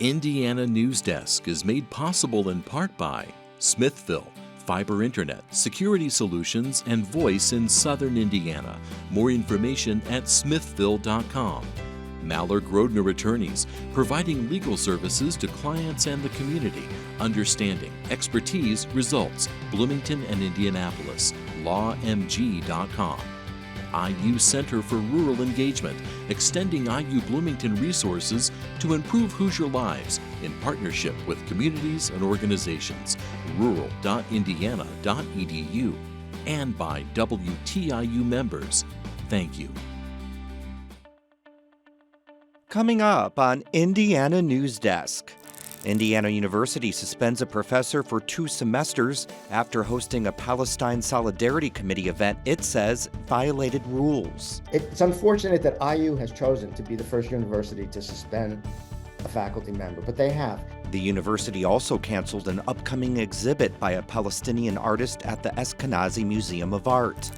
Indiana News Desk is made possible in part by Smithville, Fiber Internet, Security Solutions, and Voice in Southern Indiana. More information at smithville.com. Maller Grodner Attorneys, providing legal services to clients and the community. Understanding, expertise, results. Bloomington and Indianapolis. lawmg.com. IU Center for Rural Engagement, extending IU Bloomington resources to improve Hoosier lives in partnership with communities and organizations. rural.indiana.edu, and by WTIU members. Thank you. Coming up on Indiana News Desk. Indiana University suspends a professor for 2 semesters after hosting a Palestine Solidarity Committee event it says violated rules. It's unfortunate that IU has chosen to be the first university to suspend a faculty member, but they have. The university also canceled an upcoming exhibit by a Palestinian artist at the Eskenazi Museum of Art.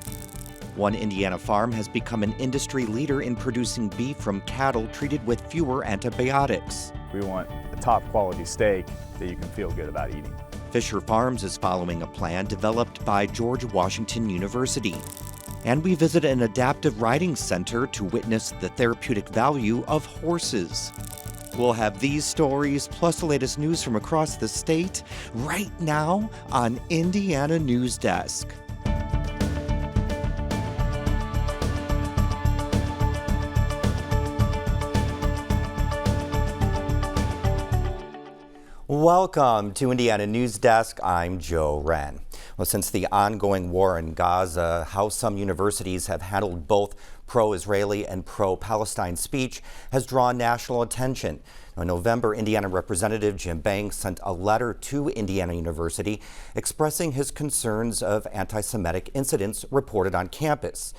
One Indiana farm has become an industry leader in producing beef from cattle treated with fewer antibiotics. We want a top quality steak that you can feel good about eating. Fischer Farms is following a plan developed by George Washington University. And we visit an adaptive riding center to witness the therapeutic value of horses. We'll have these stories plus the latest news from across the state right now on Indiana News Desk. Welcome to Indiana News Desk. I'm Joe Wren. Well, since the ongoing war in Gaza, how some universities have handled both pro-Israeli and pro-Palestine speech has drawn national attention. In November, Indiana Representative Jim Banks sent a letter to Indiana University expressing his concerns of anti-Semitic incidents reported on campus.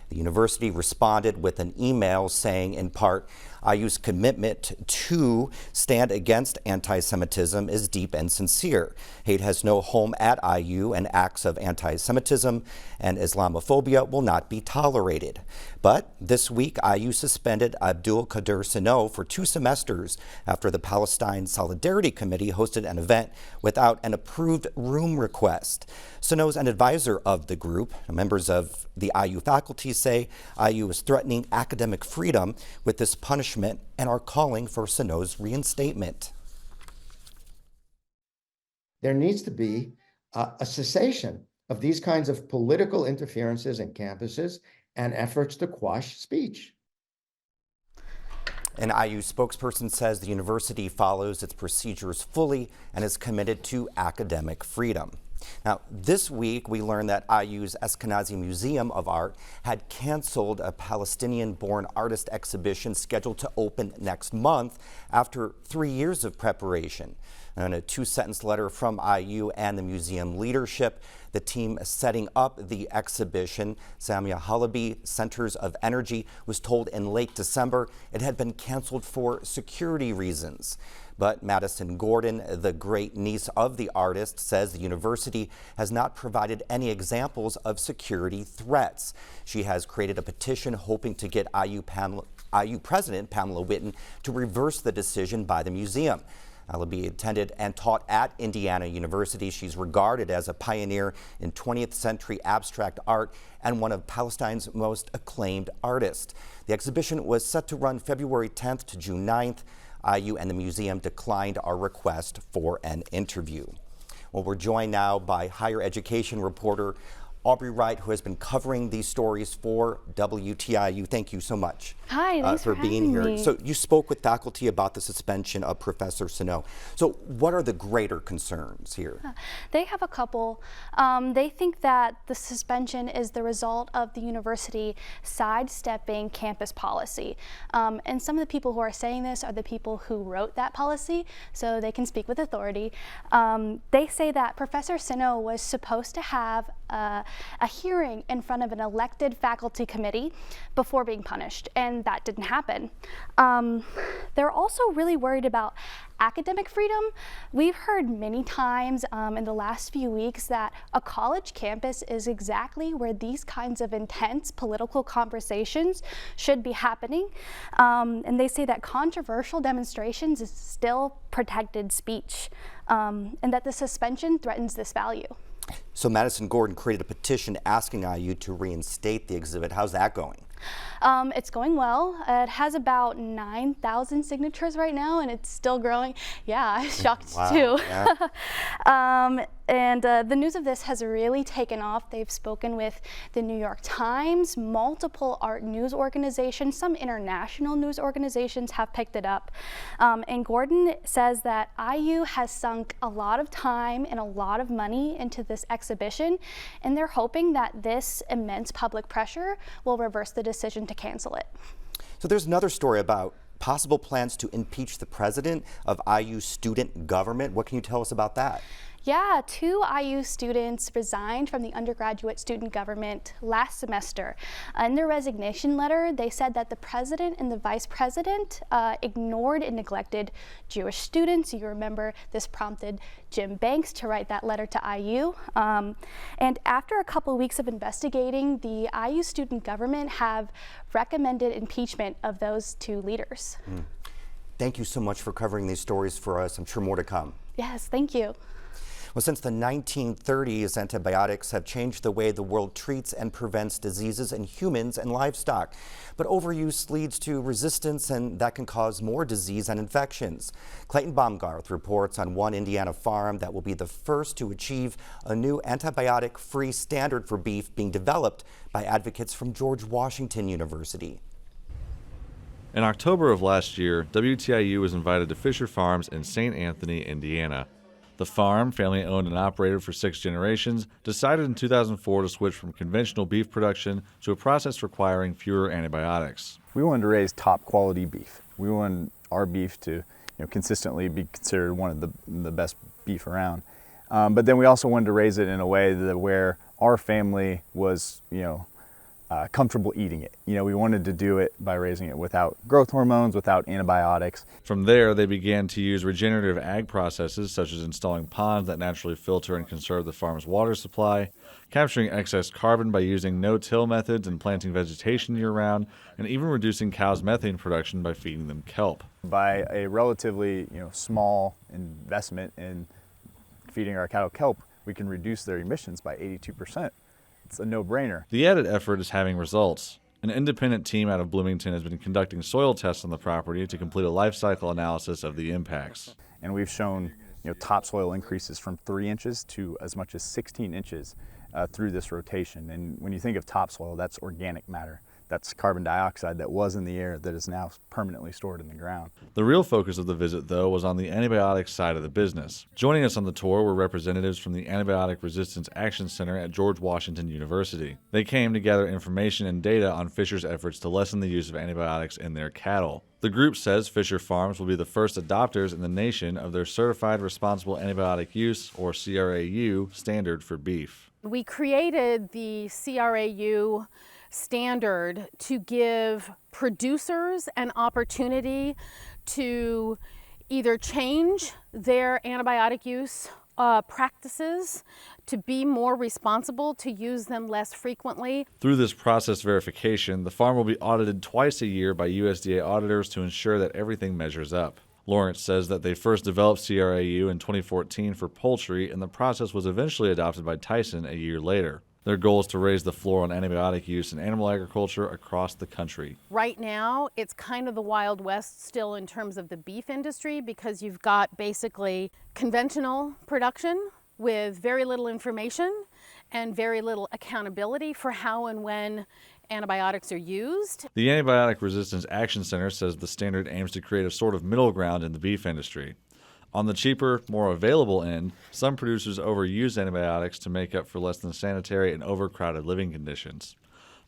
The university responded with an email saying, in part, IU's commitment to stand against anti-Semitism is deep and sincere. Hate has no home at IU, and acts of anti-Semitism and Islamophobia will not be tolerated. But this week, IU suspended Abdul Qadir Sano for 2 semesters after the Palestine Solidarity Committee hosted an event without an approved room request. Sano's an advisor of the group. Members of the IU faculty say IU is threatening academic freedom with this punishment and are calling for Sano's reinstatement. There needs to be a cessation of these kinds of political interferences in campuses and efforts to quash speech. An IU spokesperson says the university follows its procedures fully and is committed to academic freedom. Now, this week we learned that IU's Eskenazi Museum of Art had canceled a Palestinian-born artist exhibition scheduled to open next month after 3 years of preparation. In a 2-sentence letter from IU and the museum leadership, the team setting up the exhibition, Samia Halabi Centers of Energy, was told in late December it had been canceled for security reasons. But Madison Gordon, the great niece of the artist, says the university has not provided any examples of security threats. She has created a petition hoping to get IU President Pamela Whitten to reverse the decision by the museum. Alabi attended and taught at Indiana University. She's regarded as a pioneer in 20th century abstract art and one of Palestine's most acclaimed artists. The exhibition was set to run February 10th to June 9th. IU and the museum declined our request for an interview. Well, we're joined now by higher education reporter Aubrey Wright, who has been covering these stories for WTIU. Thank you so much. Hi, thanks for being here. Me. So you spoke with faculty about the suspension of Professor Sano. So what are the greater concerns here? They have a couple. They think that the suspension is the result of the university sidestepping campus policy. And some of the people who are saying this are the people who wrote that policy, so they can speak with authority. They say that Professor Sano was supposed to have a hearing in front of an elected faculty committee before being punished, and that didn't happen. They're also really worried about academic freedom, we've heard many times in the last few weeks that a college campus is exactly where these kinds of intense political conversations should be happening. And they say that controversial demonstrations is still protected speech, and that the suspension threatens this value. So Madison Gordon created a petition asking IU to reinstate the exhibit. How's that going? It's going well. It has about 9,000 signatures right now, and it's still growing. Yeah, I was shocked too. Yeah. The news of this has really taken off. They've spoken with the New York Times, multiple art news organizations, some international news organizations have picked it up. And Gordon says that IU has sunk a lot of time and a lot of money into this exhibition, and they're hoping that this immense public pressure will reverse the decision to cancel it. So there's another story about possible plans to impeach the president of IU student government. What can you tell us about that? Yeah, 2 IU students resigned from the undergraduate student government last semester. In their resignation letter, they said that the president and the vice president ignored and neglected Jewish students. You remember this prompted Jim Banks to write that letter to IU. And after a couple weeks of investigating, the IU student government have recommended impeachment of those 2 leaders. Thank you so much for covering these stories for us. I'm sure more to come. Yes, thank you. Well, since the 1930s, antibiotics have changed the way the world treats and prevents diseases in humans and livestock. But overuse leads to resistance, and that can cause more disease and infections. Clayton Baumgarth reports on one Indiana farm that will be the first to achieve a new antibiotic-free standard for beef being developed by advocates from George Washington University. In October of last year, WTIU was invited to Fischer Farms in St. Anthony, Indiana. The farm, family owned and operated for 6 generations, decided in 2004 to switch from conventional beef production to a process requiring fewer antibiotics. We wanted to raise top quality beef. We wanted our beef to consistently be considered one of the best beef around. But then we also wanted to raise it in a way where our family was comfortable eating it. We wanted to do it by raising it without growth hormones, without antibiotics. From there, they began to use regenerative ag processes such as installing ponds that naturally filter and conserve the farm's water supply, capturing excess carbon by using no-till methods and planting vegetation year-round, and even reducing cows' methane production by feeding them kelp. By a relatively small investment in feeding our cattle kelp, we can reduce their emissions by 82%. It's a no-brainer. The added effort is having results. An independent team out of Bloomington has been conducting soil tests on the property to complete a life cycle analysis of the impacts. And we've shown topsoil increases from 3 inches to as much as 16 inches through this rotation. And when you think of topsoil, that's organic matter. That's carbon dioxide that was in the air that is now permanently stored in the ground. The real focus of the visit, though, was on the antibiotics side of the business. Joining us on the tour were representatives from the Antibiotic Resistance Action Center at George Washington University. They came to gather information and data on Fischer's efforts to lessen the use of antibiotics in their cattle. The group says Fischer Farms will be the first adopters in the nation of their Certified Responsible Antibiotic Use, or CRAU, standard for beef. We created the CRAU standard to give producers an opportunity to either change their antibiotic use practices, to be more responsible, to use them less frequently. Through this process verification, the farm will be audited twice a year by USDA auditors to ensure that everything measures up. Lawrence says that they first developed CRAU in 2014 for poultry, and the process was eventually adopted by Tyson a year later. Their goal is to raise the floor on antibiotic use in animal agriculture across the country. Right now, it's kind of the Wild West still in terms of the beef industry, because you've got basically conventional production with very little information and very little accountability for how and when antibiotics are used. The Antibiotic Resistance Action Center says the standard aims to create a sort of middle ground in the beef industry. On the cheaper, more available end, some producers overuse antibiotics to make up for less than sanitary and overcrowded living conditions.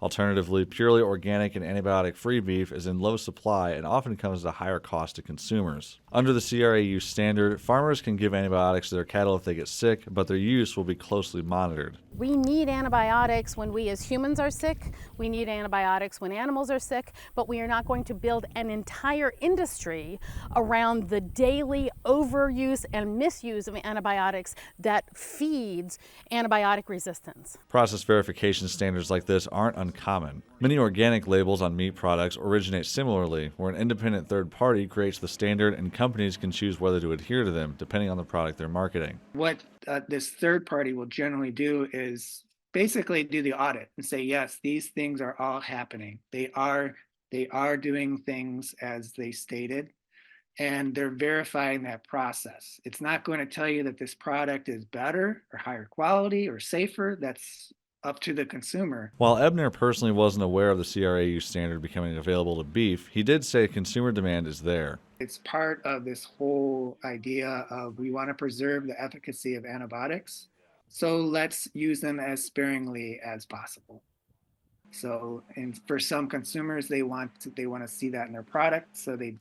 Alternatively, purely organic and antibiotic-free beef is in low supply and often comes at a higher cost to consumers. Under the CRAU standard, farmers can give antibiotics to their cattle if they get sick, but their use will be closely monitored. We need antibiotics when we as humans are sick. We need antibiotics when animals are sick, but we are not going to build an entire industry around the daily overuse and misuse of antibiotics that feeds antibiotic resistance. Process verification standards like this aren't uncommon. Many organic labels on meat products originate similarly, where an independent third party creates the standard and companies can choose whether to adhere to them depending on the product they're marketing. What this third party will generally do is basically do the audit and say, yes, these things are all happening. They are doing things as they stated, and they're verifying that process. It's not going to tell you that this product is better or higher quality or safer. That's up to the consumer. While Ebner personally wasn't aware of the CRAU standard becoming available to beef, he did say consumer demand is there. It's part of this whole idea of we want to preserve the efficacy of antibiotics, so let's use them as sparingly as possible. So, and for some consumers, they want to see that in their product, so they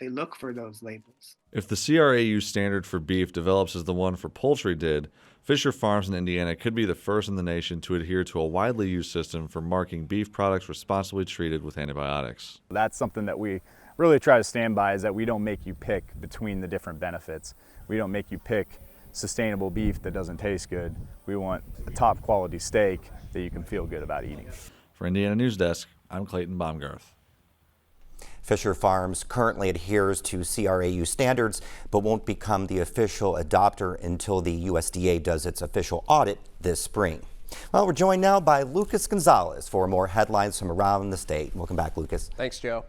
look for those labels. If the CRAU standard for beef develops as the one for poultry did, Fischer Farms in Indiana could be the first in the nation to adhere to a widely used system for marking beef products responsibly treated with antibiotics. That's something that we really try to stand by, is that we don't make you pick between the different benefits. We don't make you pick sustainable beef that doesn't taste good. We want a top quality steak that you can feel good about eating. For Indiana News Desk, I'm Clayton Baumgarth. Fischer Farms currently adheres to CRAU standards, but won't become the official adopter until the USDA does its official audit this spring. Well, we're joined now by Lucas Gonzalez for more headlines from around the state. Welcome back, Lucas. Thanks, Joe.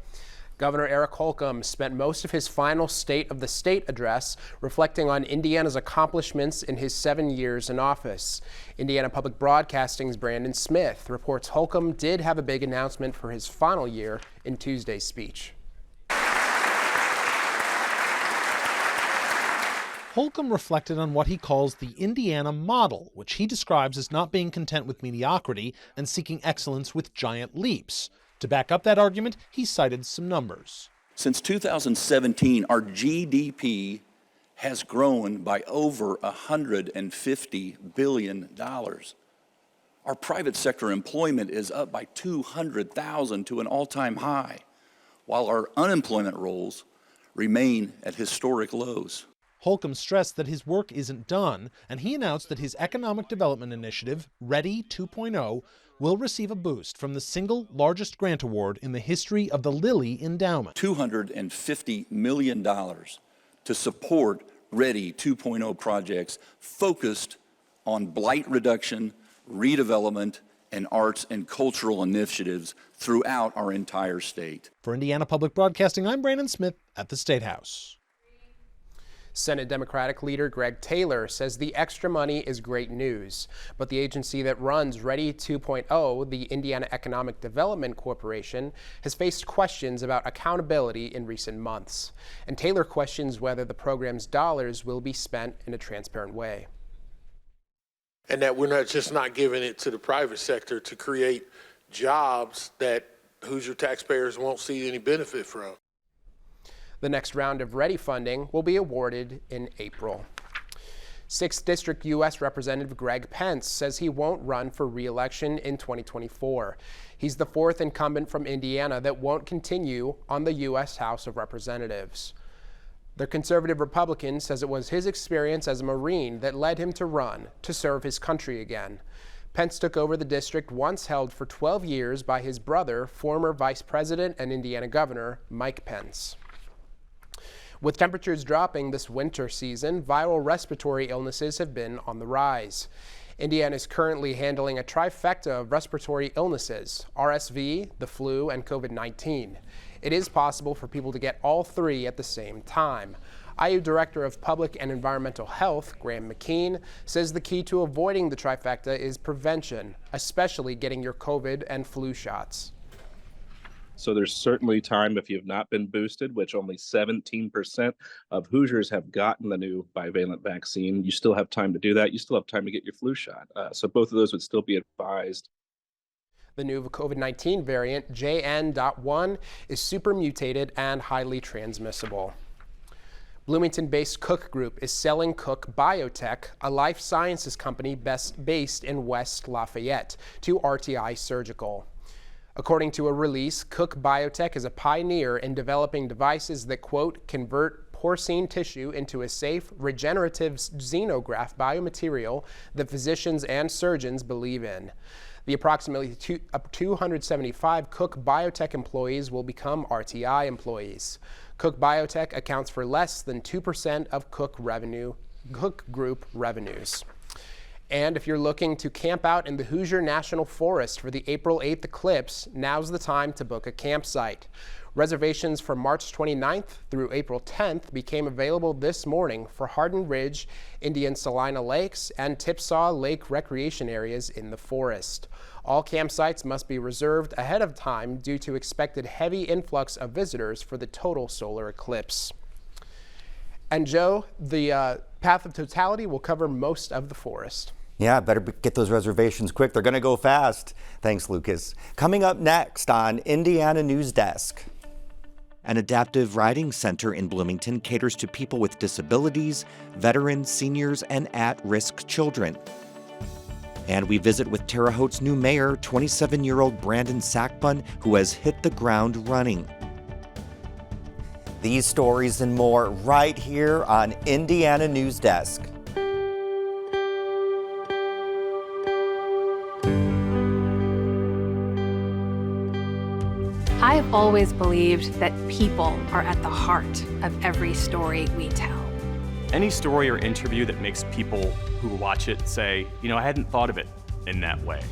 Governor Eric Holcomb spent most of his final State of the State address reflecting on Indiana's accomplishments in his 7 years in office. Indiana Public Broadcasting's Brandon Smith reports Holcomb did have a big announcement for his final year in Tuesday's speech. Holcomb reflected on what he calls the Indiana model, which he describes as not being content with mediocrity and seeking excellence with giant leaps. To back up that argument, he cited some numbers. Since 2017, our GDP has grown by over $150 billion. Our private sector employment is up by 200,000 to an all-time high, while our unemployment rolls remain at historic lows. Holcomb stressed that his work isn't done, and he announced that his economic development initiative, Ready 2.0, will receive a boost from the single largest grant award in the history of the Lilly Endowment. $250 million to support Ready 2.0 projects focused on blight reduction, redevelopment, and arts and cultural initiatives throughout our entire state. For Indiana Public Broadcasting, I'm Brandon Smith at the State House. Senate Democratic leader Greg Taylor says the extra money is great news, but the agency that runs Ready 2.0, the Indiana Economic Development Corporation, has faced questions about accountability in recent months. And Taylor questions whether the program's dollars will be spent in a transparent way. And that we're not giving it to the private sector to create jobs that Hoosier taxpayers won't see any benefit from. The next round of Ready funding will be awarded in April. 6th District U.S. Representative Greg Pence says he won't run for re-election in 2024. He's the fourth incumbent from Indiana that won't continue on the U.S. House of Representatives. The conservative Republican says it was his experience as a Marine that led him to run to serve his country again. Pence took over the district once held for 12 years by his brother, former Vice President and Indiana Governor Mike Pence. With temperatures dropping this winter season, viral respiratory illnesses have been on the rise. Indiana is currently handling a trifecta of respiratory illnesses: RSV, the flu, and COVID-19. It is possible for people to get all three at the same time. IU Director of Public and Environmental Health, Graham McKean, says the key to avoiding the trifecta is prevention, especially getting your COVID and flu shots. So there's certainly time if you have not been boosted, which only 17% of Hoosiers have gotten the new bivalent vaccine. You still have time to do that. You still have time to get your flu shot. So both of those would still be advised. The new COVID-19 variant, JN.1, is super mutated and highly transmissible. Bloomington-based Cook Group is selling Cook Biotech, a life sciences company based in West Lafayette, to RTI Surgical. According to a release, Cook Biotech is a pioneer in developing devices that, quote, convert porcine tissue into a safe, regenerative xenograft biomaterial that physicians and surgeons believe in. The approximately 275 Cook Biotech employees will become RTI employees. Cook Biotech accounts for less than 2% of Cook Group revenues. And if you're looking to camp out in the Hoosier National Forest for the April 8th eclipse, now's the time to book a campsite. Reservations for March 29th through April 10th became available this morning for Hardin Ridge, Indian Salina Lakes, and Tipsaw Lake recreation areas in the forest. All campsites must be reserved ahead of time due to expected heavy influx of visitors for the total solar eclipse. And Joe, the Path of Totality will cover most of the forest. Yeah, better get those reservations quick. They're going to go fast. Thanks, Lucas. Coming up next on Indiana News Desk. An adaptive riding center in Bloomington caters to people with disabilities, veterans, seniors, and at-risk children. And we visit with Terre Haute's new mayor, 27-year-old Brandon Sackbun, who has hit the ground running. These stories and more right here on Indiana News Desk. I have always believed that people are at the heart of every story we tell. Any story or interview that makes people who watch it say, you know, I hadn't thought of it in that way.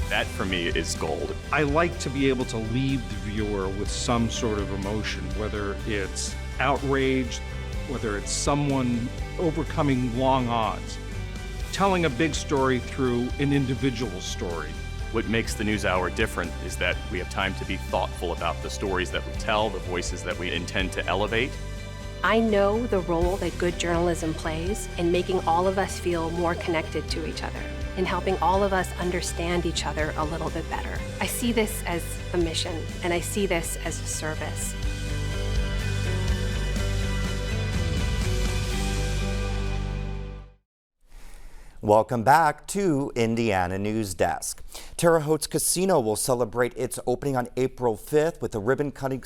That, for me, is gold. I like to be able to leave the viewer with some sort of emotion, whether it's outrage, whether it's someone overcoming long odds, telling a big story through an individual story. What makes the NewsHour different is that we have time to be thoughtful about the stories that we tell, the voices that we intend to elevate. I know the role that good journalism plays in making all of us feel more connected to each other, in helping all of us understand each other a little bit better. I see this as a mission, and I see this as a service. Welcome back to Indiana News Desk. Terre Haute's Casino will celebrate its opening on April 5th with a ribbon-cutting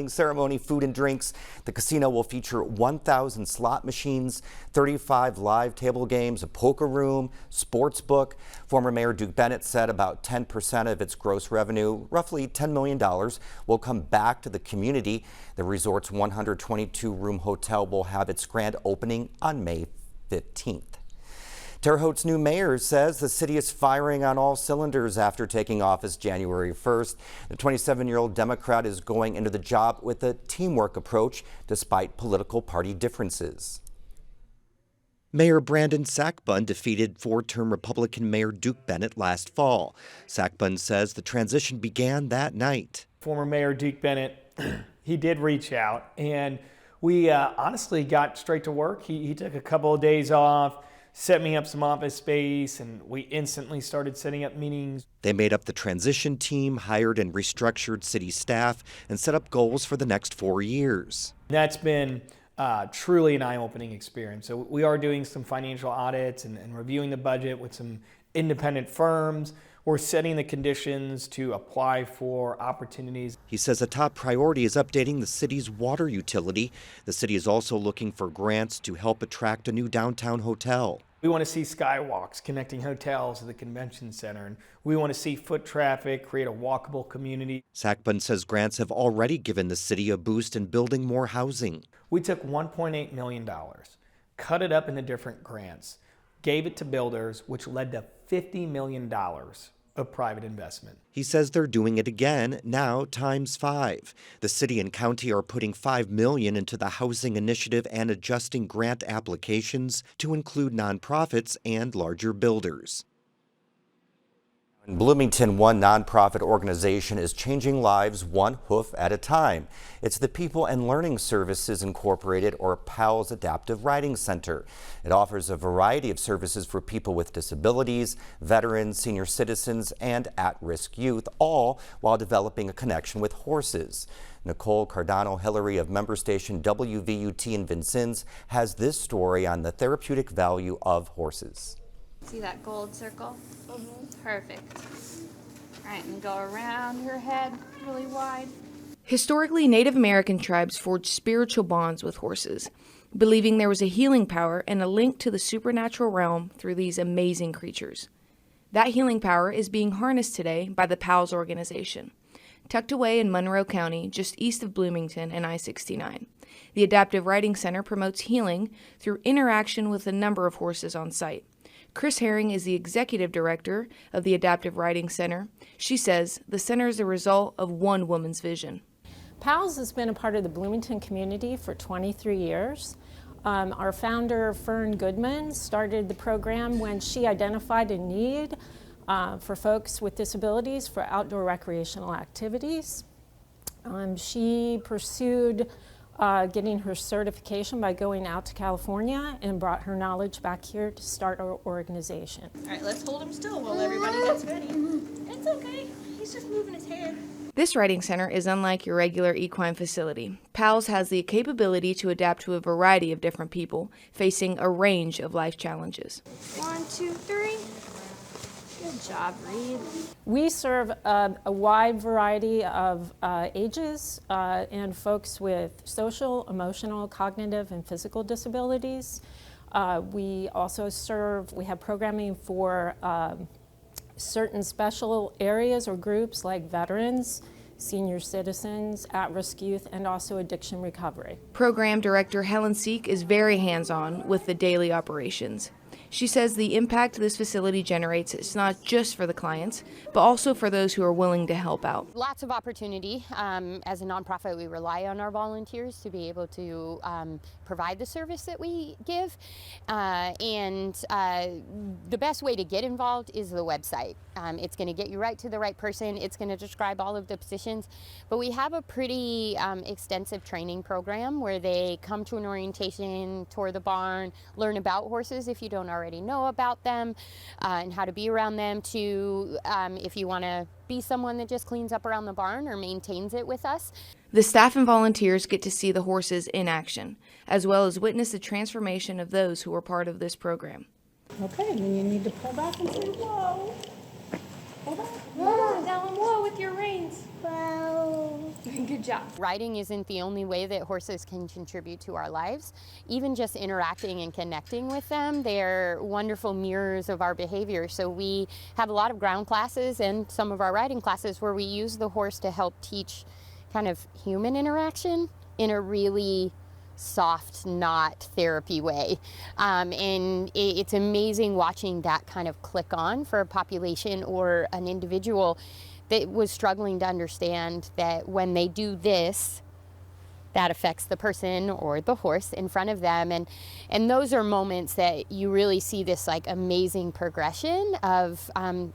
ceremony, food and drinks. The casino will feature 1,000 slot machines, 35 live table games, a poker room, sports book. Former Mayor Duke Bennett said about 10% of its gross revenue, roughly $10 million, will come back to the community. The resort's 122-room hotel will have its grand opening on May 15th. Terre Haute's new mayor says the city is firing on all cylinders after taking office January 1st. The 27-year-old Democrat is going into the job with a teamwork approach despite political party differences. Mayor Brandon Sackbun defeated four-term Republican Mayor Duke Bennett last fall. Sackbun says the transition began that night. Former Mayor Duke Bennett, he did reach out, and we honestly got straight to work. He took a couple of days off, set me up some office space, and we instantly started setting up meetings. They made up the transition team, hired and restructured city staff, and set up goals for the next 4 years. That's been truly an eye-opening experience. So we are doing some financial audits and reviewing the budget with some independent firms. We're setting the conditions to apply for opportunities. He says a top priority is updating the city's water utility. The city is also looking for grants to help attract a new downtown hotel. We want to see skywalks connecting hotels to the convention center, and we want to see foot traffic, create a walkable community. Sackbun says grants have already given the city a boost in building more housing. We took $1.8 million, cut it up into different grants, gave it to builders, which led to $50 million of private investment. He says they're doing it again, now times 5. The city and county are putting $5 million into the housing initiative and adjusting grant applications to include nonprofits and larger builders. Bloomington, one nonprofit organization is changing lives one hoof at a time. It's the People and Learning Services Incorporated, or PALS Adaptive Riding Center. It offers a variety of services for people with disabilities, veterans, senior citizens, and at-risk youth, all while developing a connection with horses. Nicole Cardano-Hillary of member station WVUT in Vincennes has this story on the therapeutic value of horses. See that gold circle? Perfect. All right, and go around her head really wide. Historically, Native American tribes forged spiritual bonds with horses, believing there was a healing power and a link to the supernatural realm through these amazing creatures. That healing power is being harnessed today by the PALS organization, tucked away in Monroe County, just east of Bloomington and I-69. The Adaptive Riding Center promotes healing through interaction with a number of horses on site. Chris Herring is the executive director of the Adaptive Riding Center. She says the center is the result of one woman's vision. PALS has been a part of the Bloomington community for 23 years. Our founder, Fern Goodman, started the program when she identified a need for folks with disabilities for outdoor recreational activities. She pursued getting her certification by going out to California and brought her knowledge back here to start our organization. All right, let's hold him still while everybody gets ready. It's okay. He's just moving his head. This riding center is unlike your regular equine facility. PALS has the capability to adapt to a variety of different people facing a range of life challenges. 1, 2, 3. Good job, Reed. We serve a wide variety of ages and folks with social, emotional, cognitive, and physical disabilities. We also we have programming for certain special areas or groups like veterans, senior citizens, at-risk youth, and also addiction recovery. Program Director Helen Seek is very hands-on with the daily operations. She says the impact this facility generates is not just for the clients, but also for those who are willing to help out. Lots of opportunity. As a nonprofit, we rely on our volunteers to be able to provide the service that we give. And the best way to get involved is the website. It's going to get you right to the right person. It's going to describe all of the positions. But we have a pretty extensive training program where they come to an orientation, tour the barn, learn about horses if you don't already know about them, and how to be around them, to if you want to be someone that just cleans up around the barn or maintains it with us. The staff and volunteers get to see the horses in action, as well as witness the transformation of those who were part of this program. Okay, then you need to pull back and say, whoa. Pull back. Whoa, down low with your reins. Whoa. Good job. Riding isn't the only way that horses can contribute to our lives. Even just interacting and connecting with them, they're wonderful mirrors of our behavior. So we have a lot of ground classes and some of our riding classes where we use the horse to help teach kind of human interaction in a really soft, not therapy way. And it's amazing watching that kind of click on for a population or an individual that was struggling to understand that when they do this, that affects the person or the horse in front of them. And those are moments that you really see this like amazing progression of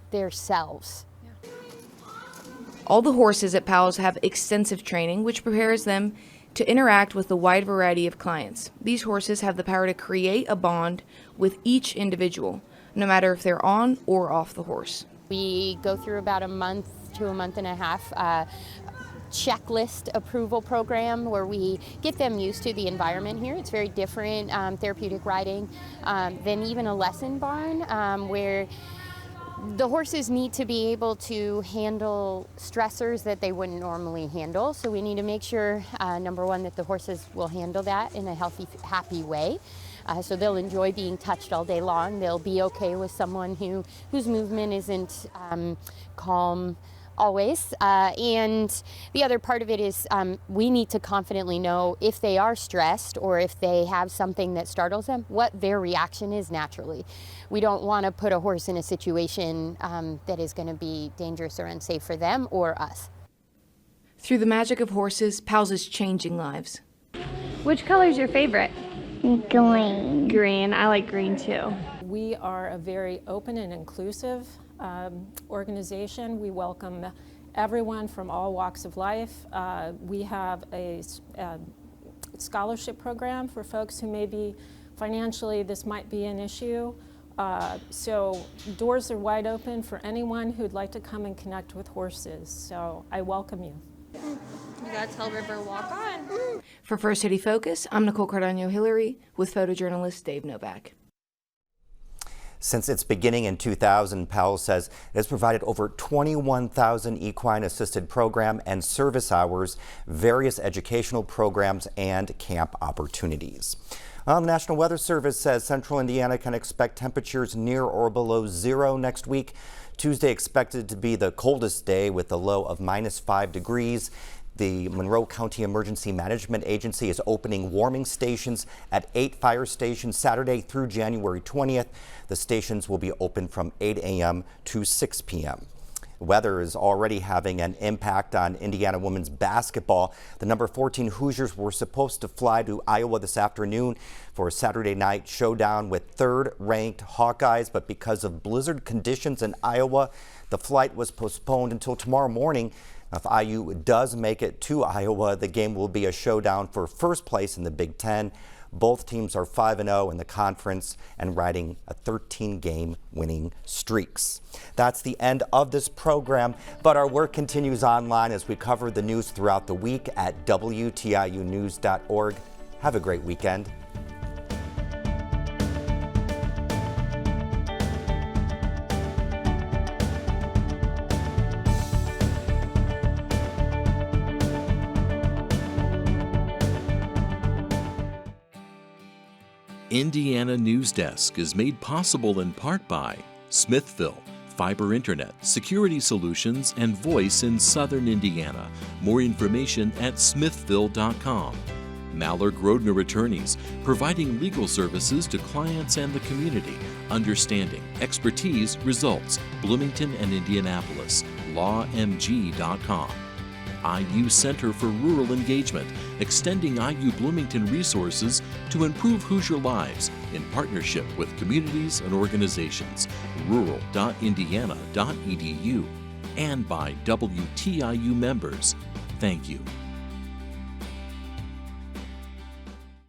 their selves. All the horses at PALS have extensive training, which prepares them to interact with a wide variety of clients. These horses have the power to create a bond with each individual, no matter if they're on or off the horse. We go through about a month to a month and a half checklist approval program where we get them used to the environment here. It's very different therapeutic riding than even a lesson barn where the horses need to be able to handle stressors that they wouldn't normally handle. So we need to make sure, number one, that the horses will handle that in a healthy, happy way. So they'll enjoy being touched all day long. They'll be okay with someone whose movement isn't calm always. And the other part of it is we need to confidently know if they are stressed or if they have something that startles them, what their reaction is naturally. We don't want to put a horse in a situation that is going to be dangerous or unsafe for them or us. Through the magic of horses, PALS is changing lives. Which color is your favorite? Green. Green. I like green too. We are a very open and inclusive organization. We welcome everyone from all walks of life. We have a scholarship program for folks who maybe financially this might be an issue. So doors are wide open for anyone who'd like to come and connect with horses. So I welcome you. You got Tell River walk on. For First City Focus, I'm Nicole Cardano-Hillary with photojournalist Dave Novak. Since its beginning in 2000, Powell says it has provided over 21,000 equine-assisted program and service hours, various educational programs, and camp opportunities. The National Weather Service says central Indiana can expect temperatures near or below zero next week. Tuesday expected to be the coldest day with a low of -5 degrees. The Monroe County Emergency Management Agency is opening warming stations at 8 fire stations Saturday through January 20th. The stations will be open from 8 a.m. to 6 p.m. Weather is already having an impact on Indiana women's basketball. The number 14 Hoosiers were supposed to fly to Iowa this afternoon for a Saturday night showdown with third-ranked Hawkeyes, but because of blizzard conditions in Iowa, the flight was postponed until tomorrow morning. If IU does make it to Iowa, the game will be a showdown for first place in the Big Ten. Both teams are 5-0 in the conference and riding a 13-game winning streaks. That's the end of this program, but our work continues online as we cover the news throughout the week at WTIUnews.org. Have a great weekend. Indiana News Desk is made possible in part by Smithville, fiber internet, security solutions, and voice in Southern Indiana. More information at smithville.com. Mallard-Grodner Attorneys, providing legal services to clients and the community. Understanding, expertise, results. Bloomington and Indianapolis. lawmg.com. IU Center for Rural Engagement, extending IU Bloomington resources to improve Hoosier lives in partnership with communities and organizations. rural.indiana.edu. And by WTIU members. Thank you.